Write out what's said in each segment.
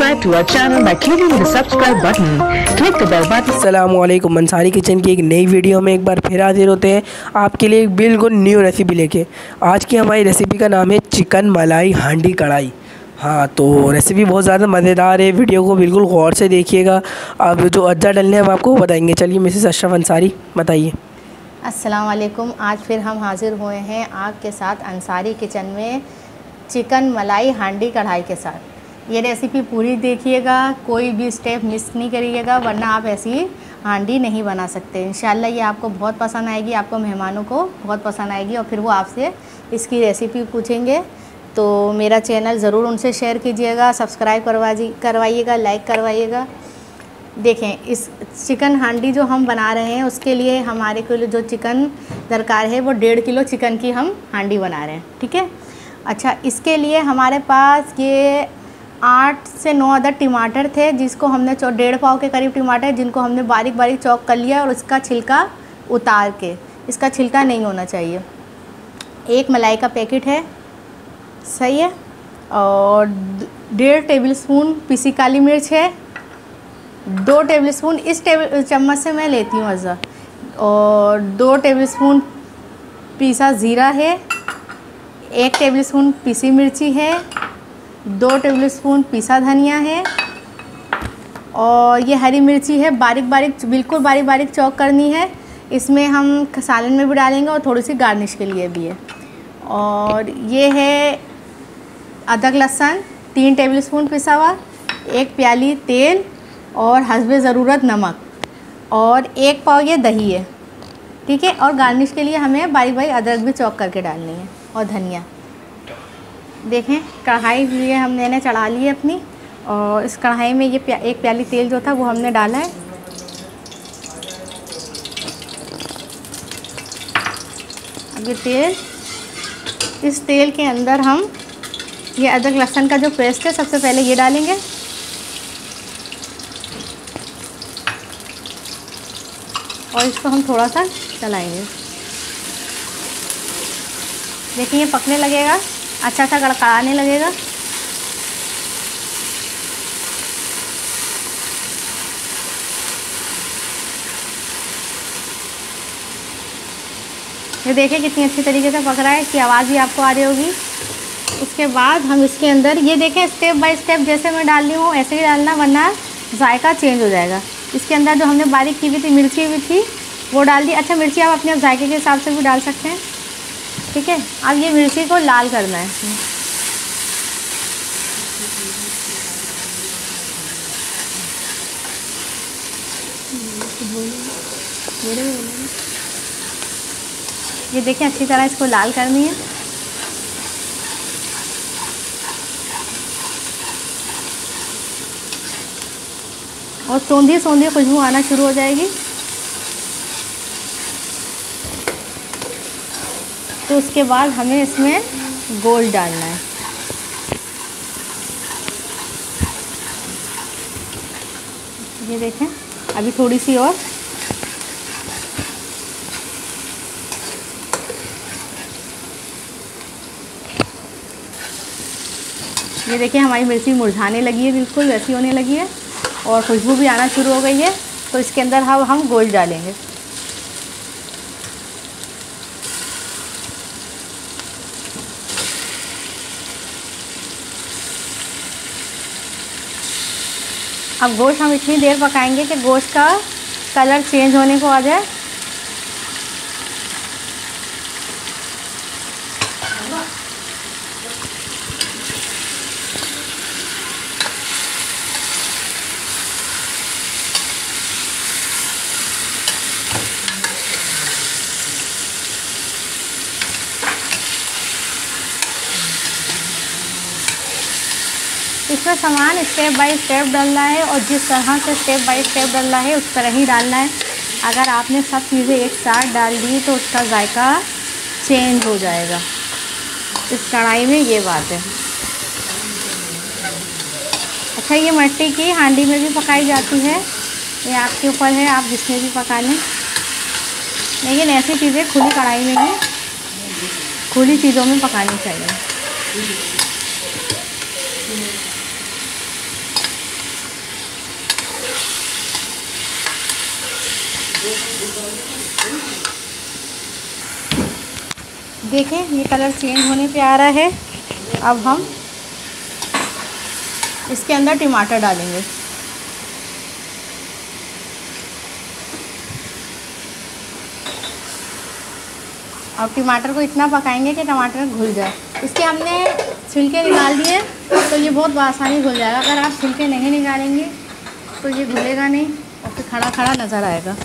subscribe to our channel by clicking the subscribe button. Click the bell button. अस्सलामुअलैकुम, Ansari kitchen की एक नई video में एक बार फिर हाजिर होते हैं आपके लिए एक बिल्कुल न्यू रेसिपी लेके। आज की हमारी रेसिपी का नाम है चिकन मलाई हांडी कढ़ाई। हाँ, तो रेसिपी बहुत ज़्यादा मज़ेदार है, वीडियो को बिल्कुल गौर से देखिएगा। अब जो अज्जा डलने हम आपको बताएंगे। चलिए मिसेस अशरफ अंसारी बताइए। अस्सलाम वालेकुम। आज फिर हम हाज़िर हुए हैं आपके साथ अंसारी किचन में चिकन मलाई हांडी कढ़ाई के साथ। ये रेसिपी पूरी देखिएगा, कोई भी स्टेप मिस नहीं करिएगा, वरना आप ऐसी हांडी नहीं बना सकते। इंशाल्लाह ये आपको बहुत पसंद आएगी, आपको मेहमानों को बहुत पसंद आएगी और फिर वो आपसे इसकी रेसिपी पूछेंगे। तो मेरा चैनल ज़रूर उनसे शेयर कीजिएगा, सब्सक्राइब करवाइएगा, लाइक करवाइएगा। देखें, इस चिकन हांडी जो हम बना रहे हैं उसके लिए हमारे को जो चिकन दरकार है वो 1.5 किलो चिकन की हम हांडी बना रहे हैं, ठीक है। अच्छा, इसके लिए हमारे पास ये 8 से 9 अदर टमाटर थे, जिसको हमने 1.5 पाव के करीब टमाटर जिनको हमने बारीक बारीक चॉप कर लिया और उसका छिलका उतार के, इसका छिलका नहीं होना चाहिए। 1 मलाई का पैकेट है, सही है। और 1.5 टेबलस्पून पिसी काली मिर्च है, 2 टेबलस्पून इस चम्मच से मैं लेती हूँ अज़ा, और 2 टेबलस्पून पिसा ज़ीरा है, 1 टेबलस्पून पिसी मिर्ची है, 2 टेबलस्पून पिसा धनिया है, और ये हरी मिर्ची है बारीक बारीक, बिल्कुल बारीक बारीक चॉप करनी है। इसमें हम सालन में भी डालेंगे और थोड़ी सी गार्निश के लिए भी है। और ये है अदरक लहसुन 3 टेबलस्पून पिसा हुआ, 1 प्याली तेल और हस्बे ज़रूरत नमक, और 1 पाव ये दही है, ठीक है। और गार्निश के लिए हमें बारीक बारीक अदरक भी चॉप करके डालनी है और धनिया। देखें, कढ़ाई लिए मैंने चढ़ा ली है अपनी, और इस कढ़ाई में ये 1 प्याली तेल जो था वो हमने डाला है। अब ये तेल, इस तेल के अंदर हम ये अदरक लहसुन का जो पेस्ट है सबसे पहले ये डालेंगे। और इसको हम थोड़ा सा चलाएंगे। देखिए, ये पकने लगेगा, अच्छा सा कड़कड़ाने लगेगा। ये देखिए कितनी अच्छी तरीके से पक रहा है, इसकी आवाज़ भी आपको आ रही होगी। उसके बाद हम इसके अंदर ये देखें, स्टेप बाय स्टेप जैसे मैं डाल रही हूँ ऐसे ही डालना, वरना जायका चेंज हो जाएगा। इसके अंदर जो हमने बारीक की हुई थी मिर्ची भी थी वो डाल दी। अच्छा, मिर्ची आप अपने जायके के हिसाब से भी डाल सकते हैं, ठीक है। अब ये मिर्ची को लाल करना है। ये देखिए, अच्छी तरह इसको लाल करनी है। और सौंधी सौंधी खुशबू आना शुरू हो जाएगी। तो उसके बाद हमें इसमें गोश्त डालना है। ये देखें, अभी थोड़ी सी और। ये देखिए, हमारी मिर्ची मुरझाने लगी है, बिल्कुल वैसी होने लगी है और खुशबू भी आना शुरू हो गई है। तो इसके अंदर हम गोश्त डालेंगे। अब गोश्त हम इतनी देर पकाएंगे कि गोश्त का कलर चेंज होने को आ जाए। इसमें सामान स्टेप बाय स्टेप डालना है, और जिस तरह से स्टेप बाय स्टेप डालना है उस तरह ही डालना है। अगर आपने सब चीज़ें एक साथ डाल दी तो उसका जायका चेंज हो जाएगा। इस कढ़ाई में ये बात है। अच्छा, ये मिट्टी की हांडी में भी पकाई जाती है, ये आपके ऊपर है, आप जिसमें भी पका लें। लेकिन ऐसी चीज़ें खुली कढ़ाई में ही, खुली चीज़ों में पकानी चाहिए। देखें ये कलर चेंज होने पे आ रहा है। अब हम इसके अंदर टमाटर डालेंगे। अब टमाटर को इतना पकाएंगे कि टमाटर घुल जाए। इसके हमने छिलके निकाल दिए तो ये बहुत आसानी घुल जाएगा। अगर आप छिलके नहीं निकालेंगे तो ये घुलेगा नहीं और फिर खड़ा खड़ा नज़र आएगा।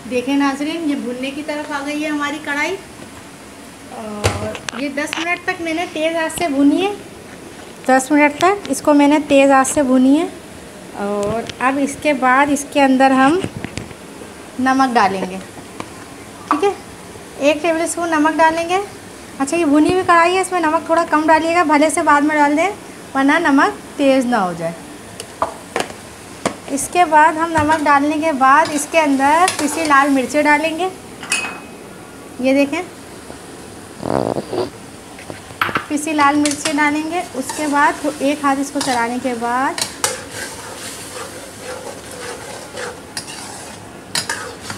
देखें नाज़रीन, ये भुनने की तरफ आ गई है हमारी कढ़ाई। और ये 10 मिनट तक मैंने तेज़ आंच से भुनी है। 10 मिनट तक इसको मैंने तेज़ आंच से भुनी है। और अब इसके बाद इसके अंदर हम नमक डालेंगे। ठीक है, 1 टेबल स्पून नमक डालेंगे। अच्छा, ये भुनी हुई कढ़ाई है, इसमें नमक थोड़ा कम डालिएगा, भले से बाद में डाल दें वरना नमक तेज़ ना हो जाए। इसके बाद हम नमक डालने के बाद इसके अंदर पिसी लाल मिर्चें डालेंगे। ये देखें, पिसी लाल मिर्चें डालेंगे। उसके बाद एक हाथ इसको चलाने के बाद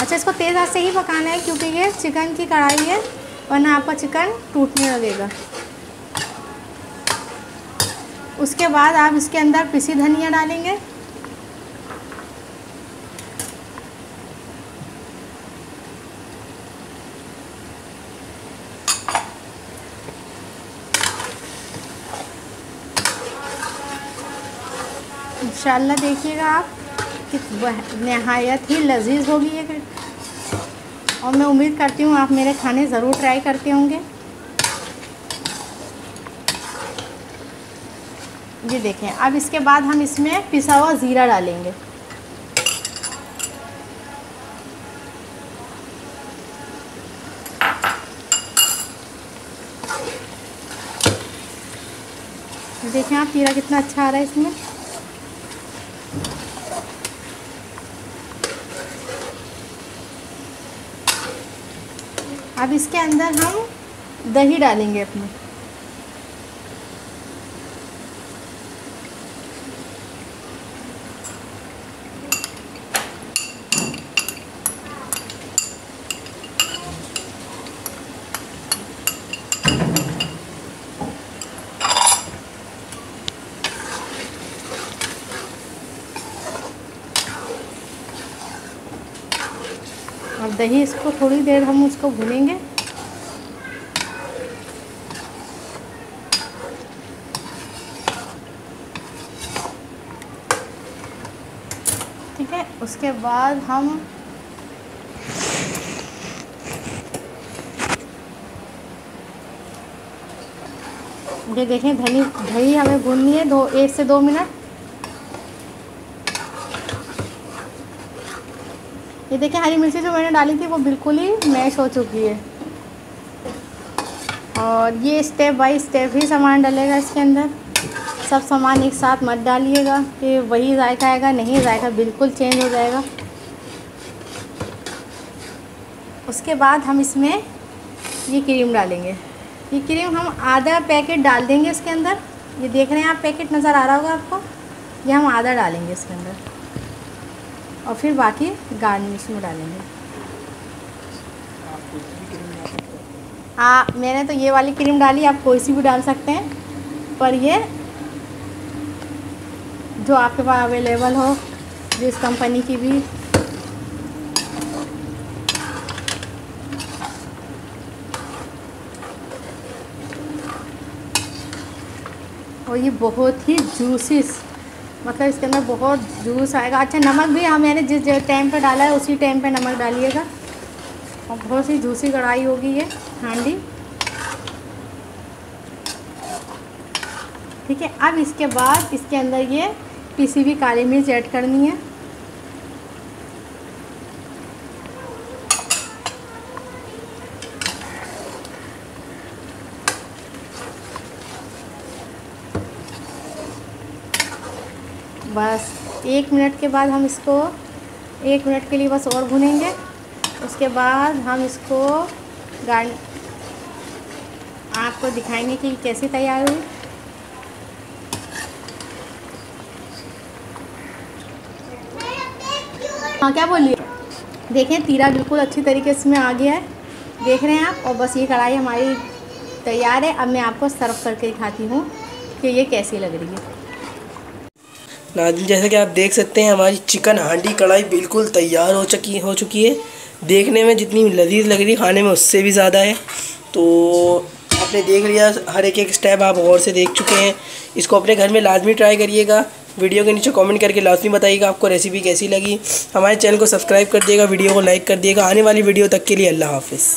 अच्छा, इसको तेज़ आंच से ही पकाना है क्योंकि ये चिकन की कढ़ाई है, वरना आपका चिकन टूटने लगेगा। उसके बाद आप इसके अंदर पिसी धनिया डालेंगे। इंशाल्लाह देखिएगा आप कि नहायत ही लजीज होगी ये। और मैं उम्मीद करती हूँ आप मेरे खाने ज़रूर ट्राई करते होंगे। ये देखें, अब इसके बाद हम इसमें पिसा हुआ ज़ीरा डालेंगे। देखें आप, जीरा कितना अच्छा आ रहा है इसमें। अब इसके अंदर हम दही डालेंगे अपनी। और दही इसको थोड़ी देर हम उसको भूनेंगे। ठीक है, उसके बाद हम ये देखें, दही हमें भूननी है 1 से 2 मिनट। ये देखिए, हरी मिर्ची जो मैंने डाली थी वो बिल्कुल ही मैश हो चुकी है। और ये स्टेप बाय स्टेप ही सामान डालेगा इसके अंदर। सब सामान एक साथ मत डालिएगा कि वही जायका आएगा, नहीं, जायका बिल्कुल चेंज हो जाएगा। उसके बाद हम इसमें ये क्रीम डालेंगे। ये क्रीम हम आधा पैकेट डाल देंगे इसके अंदर। ये देख रहे हैं आप, पैकेट नज़र आ रहा होगा आपको। ये हम आधा डालेंगे इसके अंदर और फिर बाकी गार्निश में डालेंगे। मैंने तो ये वाली क्रीम डाली, आप कोई सी भी डाल सकते हैं, पर ये जो आपके पास अवेलेबल हो, जिस कंपनी की भी। और ये बहुत ही जूसी, मतलब इसके अंदर बहुत जूस आएगा। अच्छा, नमक भी मैंने जिस टाइम पे डाला है उसी टाइम पे नमक डालिएगा। और बहुत सी जूसी कढ़ाई होगी ये हांडी। ठीक है, अब इसके बाद इसके अंदर ये पिसी हुई काली मिर्च ऐड करनी है। बस 1 मिनट के बाद हम इसको 1 मिनट के लिए बस और भुनेंगे। उसके बाद हम इसको आपको दिखाएंगे कि कैसे तैयार हुई। हाँ, क्या बोलिए। देखें तीरा बिल्कुल अच्छी तरीके से में आ गया है, देख रहे हैं आप। और बस ये कढ़ाई हमारी तैयार है। अब मैं आपको सर्व करके दिखाती हूँ कि ये कैसी लग रही है। नाज़रीन, जैसे कि आप देख सकते हैं हमारी चिकन हांडी कढ़ाई बिल्कुल तैयार हो चुकी है। देखने में जितनी लजीज लग रही है, खाने में उससे भी ज़्यादा है। तो आपने देख लिया, हर एक स्टेप आप गौर से देख चुके हैं। इसको अपने घर में लाजमी ट्राई करिएगा। वीडियो के नीचे कमेंट करके लाजमी बताइएगा आपको रेसिपी कैसी लगी। हमारे चैनल को सब्सक्राइब कर दिएगा, वीडियो को लाइक कर दिएगा। आने वाली वीडियो तक के लिए अल्लाह हाफिज़।